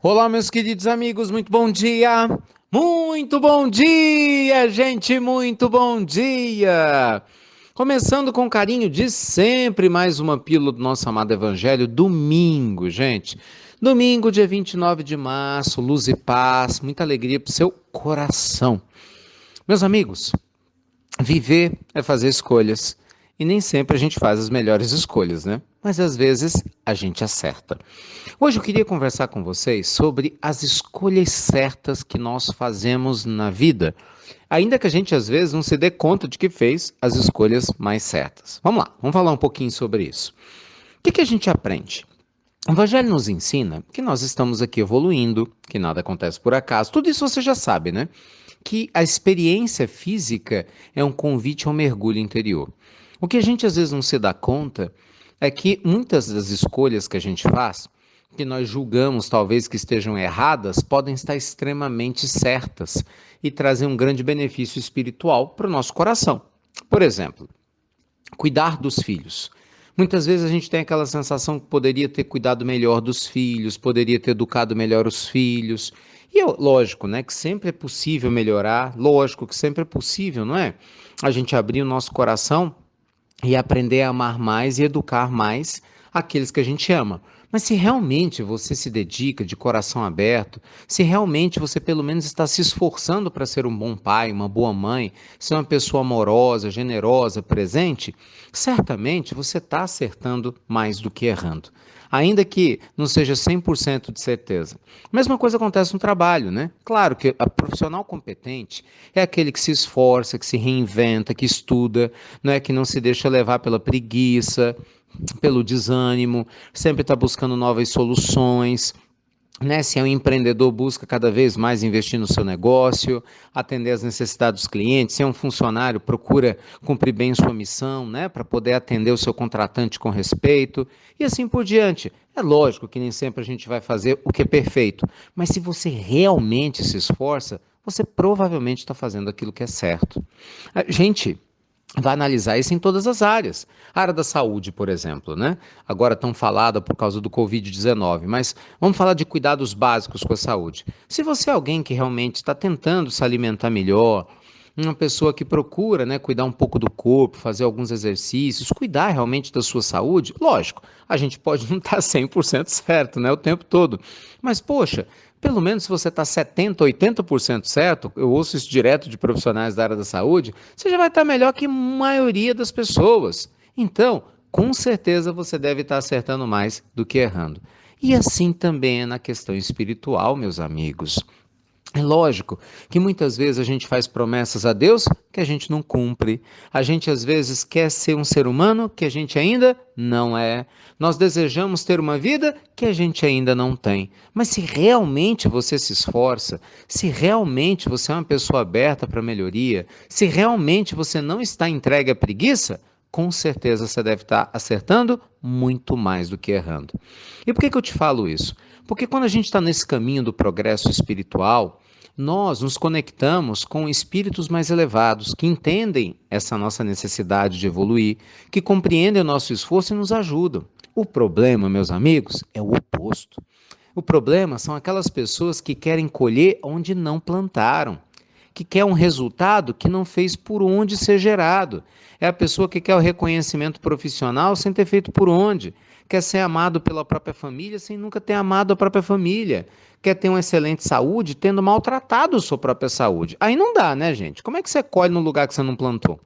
Olá, meus queridos amigos, muito bom dia! Muito bom dia, gente, muito bom dia! Começando com carinho de sempre, mais uma pílula do nosso amado Evangelho, domingo, gente. Domingo, dia 29 de março, luz e paz, muita alegria para o seu coração. Meus amigos, viver é fazer escolhas. E nem sempre a gente faz as melhores escolhas, né? Mas às vezes a gente acerta. Hoje eu queria conversar com vocês sobre as escolhas certas que nós fazemos na vida, ainda que a gente às vezes não se dê conta de que fez as escolhas mais certas. Vamos lá, vamos falar um pouquinho sobre isso. O que a gente aprende? O Evangelho nos ensina que nós estamos aqui evoluindo, que nada acontece por acaso. Tudo isso você já sabe, né? Que a experiência física é um convite ao mergulho interior. O que a gente às vezes não se dá conta é que muitas das escolhas que a gente faz, que nós julgamos talvez que estejam erradas, podem estar extremamente certas e trazer um grande benefício espiritual para o nosso coração. Por exemplo, cuidar dos filhos. Muitas vezes a gente tem aquela sensação que poderia ter cuidado melhor dos filhos, poderia ter educado melhor os filhos. E lógico, né, que sempre é possível melhorar, lógico que sempre é possível, não é? A gente abrir o nosso coração e aprender a amar mais e educar mais aqueles que a gente ama. Mas se realmente você se dedica de coração aberto, se realmente você pelo menos está se esforçando para ser um bom pai, uma boa mãe, ser uma pessoa amorosa, generosa, presente, certamente você está acertando mais do que errando. Ainda que não seja 100% de certeza. A mesma coisa acontece no trabalho, né? Claro que a profissional competente é aquele que se esforça, que se reinventa, que estuda, né? Que não se deixa levar pela preguiça, pelo desânimo, sempre está buscando novas soluções, né? Se é um empreendedor, busca cada vez mais investir no seu negócio, atender às necessidades dos clientes. Se é um funcionário, procura cumprir bem sua missão, né? Para poder atender o seu contratante com respeito e assim por diante. É lógico que nem sempre a gente vai fazer o que é perfeito, mas se você realmente se esforça, você provavelmente está fazendo aquilo que é certo. Gente, vai analisar isso em todas as áreas. A área da saúde, por exemplo, né? Agora tão falada por causa do Covid-19, mas vamos falar de cuidados básicos com a saúde. Se você é alguém que realmente está tentando se alimentar melhor, uma pessoa que procura, né, cuidar um pouco do corpo, fazer alguns exercícios, cuidar realmente da sua saúde, lógico, a gente pode não estar 100% certo, né, o tempo todo. Mas, poxa, pelo menos se você está 70%, 80% certo, eu ouço isso direto de profissionais da área da saúde, você já vai estar melhor que a maioria das pessoas. Então, com certeza você deve estar acertando mais do que errando. E assim também é na questão espiritual, meus amigos. É lógico que muitas vezes a gente faz promessas a Deus que a gente não cumpre. A gente às vezes quer ser um ser humano que a gente ainda não é. Nós desejamos ter uma vida que a gente ainda não tem. Mas se realmente você se esforça, se realmente você é uma pessoa aberta para melhoria, se realmente você não está entregue à preguiça, com certeza você deve estar acertando muito mais do que errando. E por que eu te falo isso? Porque quando a gente está nesse caminho do progresso espiritual, nós nos conectamos com espíritos mais elevados, que entendem essa nossa necessidade de evoluir, que compreendem o nosso esforço e nos ajudam. O problema, meus amigos, é o oposto. O problema são aquelas pessoas que querem colher onde não plantaram, que quer um resultado que não fez por onde ser gerado. É a pessoa que quer o reconhecimento profissional sem ter feito por onde. Quer ser amado pela própria família sem nunca ter amado a própria família. Quer ter uma excelente saúde tendo maltratado a sua própria saúde. Aí não dá, né, gente? Como é que você colhe no lugar que você não plantou?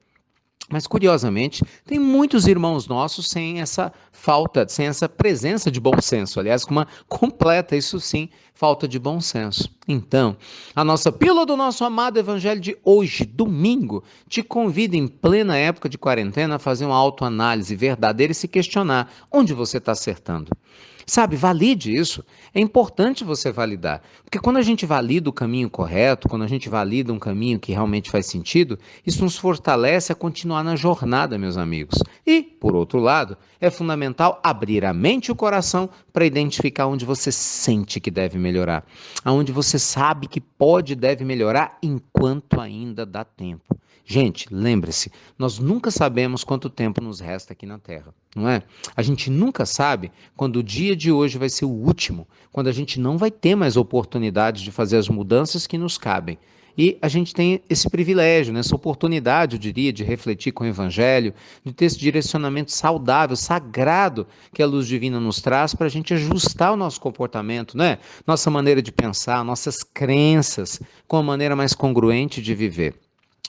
Mas, curiosamente, tem muitos irmãos nossos sem essa falta, sem essa presença de bom senso. Aliás, com uma completa, isso sim, falta de bom senso. Então, a nossa pílula do nosso amado evangelho de hoje, domingo, te convida em plena época de quarentena a fazer uma autoanálise verdadeira e se questionar onde você está acertando. Sabe, valide isso. É importante você validar. Porque quando a gente valida o caminho correto, quando a gente valida um caminho que realmente faz sentido, isso nos fortalece a continuar na jornada, meus amigos. E, por outro lado, é fundamental abrir a mente e o coração para identificar onde você sente que deve melhorar. melhorar, aonde você sabe que pode e deve melhorar enquanto ainda dá tempo. Gente, lembre-se, nós nunca sabemos quanto tempo nos resta aqui na Terra, não é? A gente nunca sabe quando o dia de hoje vai ser o último, quando a gente não vai ter mais oportunidade de fazer as mudanças que nos cabem. E a gente tem esse privilégio, né, essa oportunidade, eu diria, de refletir com o Evangelho, de ter esse direcionamento saudável, sagrado, que a luz divina nos traz para a gente ajustar o nosso comportamento, né? Nossa maneira de pensar, nossas crenças, com a maneira mais congruente de viver.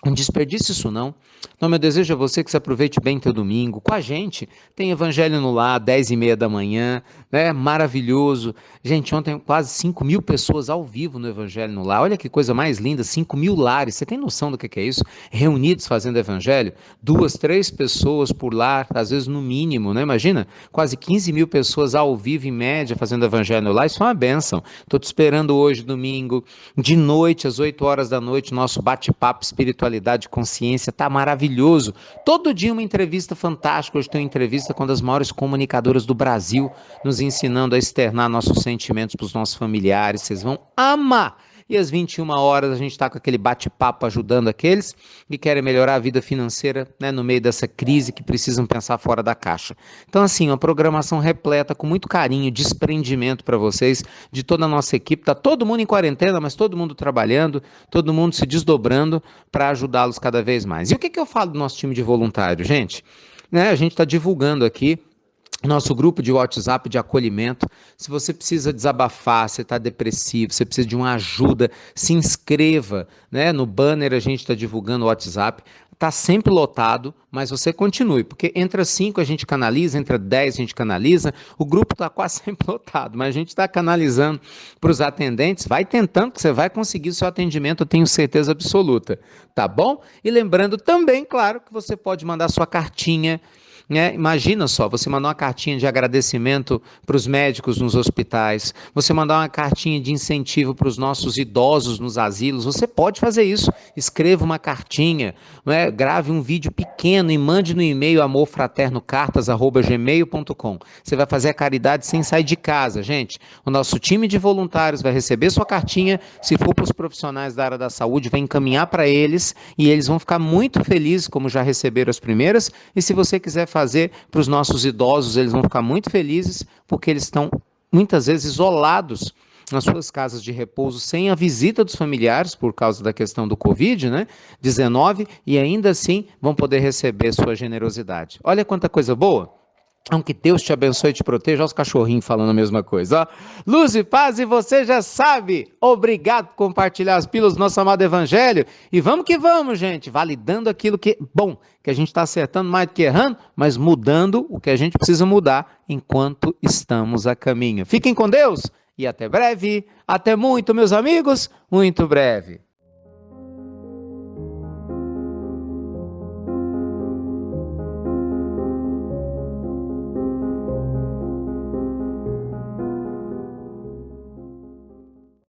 Não desperdice isso não. Então, meu desejo a você que se aproveite bem teu domingo com a gente. Tem Evangelho no Lar, 10h30 da manhã, né? Maravilhoso. Gente, ontem quase 5.000 pessoas ao vivo no Evangelho no Lar. Olha que coisa mais linda, 5.000 lares. Você tem noção do que é isso? Reunidos fazendo Evangelho? 2, 3 pessoas por lar, às vezes no mínimo, né? Imagina, quase 15.000 pessoas ao vivo em média fazendo Evangelho no Lar. Isso é uma bênção. Estou te esperando hoje, domingo, de noite, às 8 horas da noite, nosso bate-papo espiritualidade e consciência. Tá maravilhoso. Todo dia uma entrevista fantástica. Hoje tem uma entrevista com uma das maiores comunicadoras do Brasil, nos ensinando a externar nossos sentimentos para os nossos familiares. Vocês vão amar. E às 21 horas a gente está com aquele bate-papo ajudando aqueles que querem melhorar a vida financeira, né, no meio dessa crise, que precisam pensar fora da caixa. Então, assim, uma programação repleta, com muito carinho, desprendimento para vocês, de toda a nossa equipe. Está todo mundo em quarentena, mas todo mundo trabalhando, todo mundo se desdobrando para ajudá-los cada vez mais. E o que eu falo do nosso time de voluntário, gente? Né, a gente está divulgando aqui nosso grupo de WhatsApp de acolhimento. Se você precisa desabafar, você está depressivo, você precisa de uma ajuda, se inscreva, né? No banner a gente está divulgando o WhatsApp. Está sempre lotado, mas você continue, porque entra 5 a gente canaliza, entra 10 a gente canaliza, o grupo está quase sempre lotado, mas a gente está canalizando para os atendentes. Vai tentando que você vai conseguir o seu atendimento, eu tenho certeza absoluta, tá bom? E lembrando também, claro, que você pode mandar sua cartinha, né? Imagina só, você mandar uma cartinha de agradecimento para os médicos nos hospitais, você mandar uma cartinha de incentivo para os nossos idosos nos asilos. Você pode fazer isso, escreva uma cartinha, né? Grave um vídeo pequeno e mande no e-mail amorfraternocartas@gmail.com. Você vai fazer a caridade sem sair de casa, gente. O nosso time de voluntários vai receber sua cartinha. Se for para os profissionais da área da saúde, vai encaminhar para eles e eles vão ficar muito felizes, como já receberam as primeiras. E se você quiser fazer para os nossos idosos, eles vão ficar muito felizes, porque eles estão muitas vezes isolados nas suas casas de repouso, sem a visita dos familiares, por causa da questão do Covid, né? 19, e ainda assim vão poder receber sua generosidade. Olha quanta coisa boa. Então, que Deus te abençoe e te proteja. Olha os cachorrinhos falando a mesma coisa. Ó. Luz e paz, e você já sabe. Obrigado por compartilhar as pílulas do nosso amado Evangelho. E vamos que vamos, gente. Validando aquilo que é bom, que a gente está acertando mais do que errando, mas mudando o que a gente precisa mudar enquanto estamos a caminho. Fiquem com Deus e até breve. Até muito, meus amigos. Muito breve.